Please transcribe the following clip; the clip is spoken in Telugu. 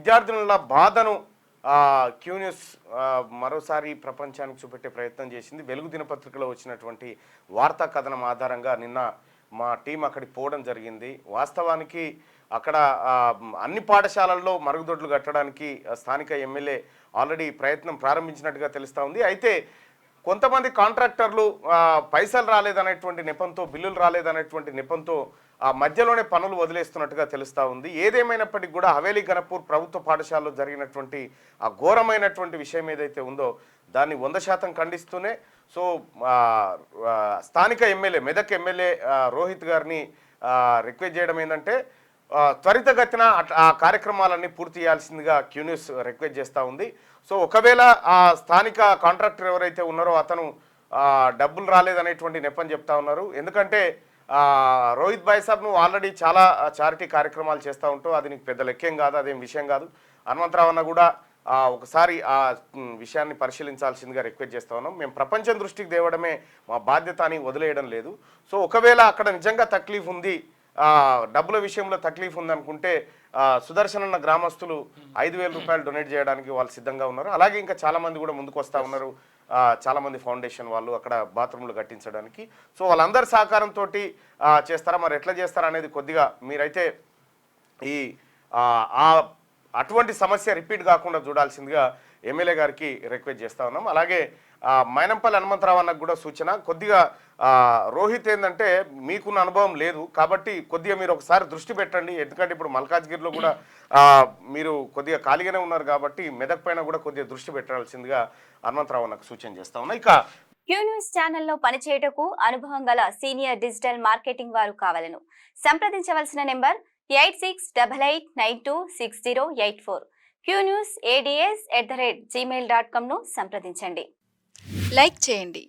విద్యార్థినుల బాధను క్యూ న్యూస్ మరోసారి ప్రపంచానికి చూపెట్టే ప్రయత్నం చేసింది. వెలుగు దినపత్రికలో వచ్చినటువంటి వార్తా కథనం ఆధారంగా నిన్న మా టీం అక్కడికి పోవడం జరిగింది. వాస్తవానికి అక్కడ అన్ని పాఠశాలల్లో మరుగుదొడ్లు కట్టడానికి స్థానిక ఎమ్మెల్యే ఆల్రెడీ ప్రయత్నం ప్రారంభించినట్టుగా తెలుస్తూ ఉంది. అయితే కొంతమంది కాంట్రాక్టర్లు పైసలు రాలేదనేటువంటి నెపంతో, బిల్లులు రాలేదనేటువంటి నెపంతో మధ్యలోనే పనులు వదిలేస్తున్నట్టుగా తెలుస్తూ ఉంది. ఏదేమైనప్పటికీ కూడా హవేలీ గణపూర్ ప్రభుత్వ పాఠశాలలో జరిగినటువంటి ఆ ఘోరమైనటువంటి విషయం ఏదైతే ఉందో దాన్ని 100% ఖండిస్తూనే సో స్థానిక ఎమ్మెల్యే, మెదక్ ఎమ్మెల్యే రోహిత్ గారిని రిక్వెస్ట్ చేయడం ఏంటంటే త్వరితగతిన ఆ కార్యక్రమాలన్నీ పూర్తి చేయాల్సిందిగా క్యూ న్యూస్ రిక్వెస్ట్ చేస్తూ ఉంది. సో ఒకవేళ ఆ స్థానిక కాంట్రాక్టర్ ఎవరైతే ఉన్నారో అతను డబ్బులు రాలేదనేటువంటి నెపం చెప్తా ఉన్నారు. ఎందుకంటే రోహిత్ భాయ్ సాబ్ నువ్వు ఆల్రెడీ చాలా చారిటీ కార్యక్రమాలు చేస్తూ ఉంటావు, అది నీకు పెద్ద లెక్కేం కాదు, అదేం విషయం కాదు. హనుమంతరావు అన్న కూడా ఒకసారి ఆ విషయాన్ని పరిశీలించాల్సిందిగా రిక్వెస్ట్ చేస్తూ ఉన్నాం. మేము ప్రపంచం దృష్టికి తేవడమే మా బాధ్యత అని వదిలేయడం లేదు. సో ఒకవేళ అక్కడ నిజంగా తక్లీఫ్ ఉంది, డబ్బుల విషయంలో తక్లీఫ్ ఉందనుకుంటే సుదర్శన్ అన్న గ్రామస్తులు 5,000 రూపాయలు డొనేట్ చేయడానికి వాళ్ళు సిద్ధంగా ఉన్నారు. అలాగే ఇంకా చాలామంది కూడా ముందుకు వస్తూ ఉన్నారు. చాలామంది ఫౌండేషన్ వాళ్ళు అక్కడ బాత్రూమ్లు కట్టించడానికి. సో వాళ్ళందరి సహకారంతో చేస్తారా, మరి ఎట్లా చేస్తారా అనేది కొద్దిగా మీరైతే ఈ అటువంటి సమస్య రిపీట్ కాకుండా చూడాల్సిందిగా ఎమ్మెల్యే గారికి రిక్వెస్ట్ చేస్తూ ఉన్నాం. అలాగే మైనంపల్లి హనుమంతరావు అన్నకు కూడా సూచన, కొద్దిగా రోహిత్ ఏంటంటే మీకున్న అనుభవం లేదు కాబట్టి కొద్దిగా మీరు ఒకసారి దృష్టి పెట్టండి. ఎందుకంటే ఇప్పుడు మల్కాజ్గిరిలో కూడా మీరు కొద్దిగా ఖాళీగానే ఉన్నారు కాబట్టి మెదక్ పైన కూడా కొద్దిగా దృష్టి పెట్టాల్సిందిగా హనుమంతరావు అన్నకు సూచన చేస్తా ఉన్నా. ఇక క్యూ న్యూస్ ఛానల్లో పనిచేయటకు అనుభవం గల సీనియర్ డిజిటల్ మార్కెటింగ్ వారు కావాలను సంప్రదించవలసిన నెంబర్ 8688926084. qnewsads@gmail.com ను సంప్రదించండి. లైక్ చేయండి.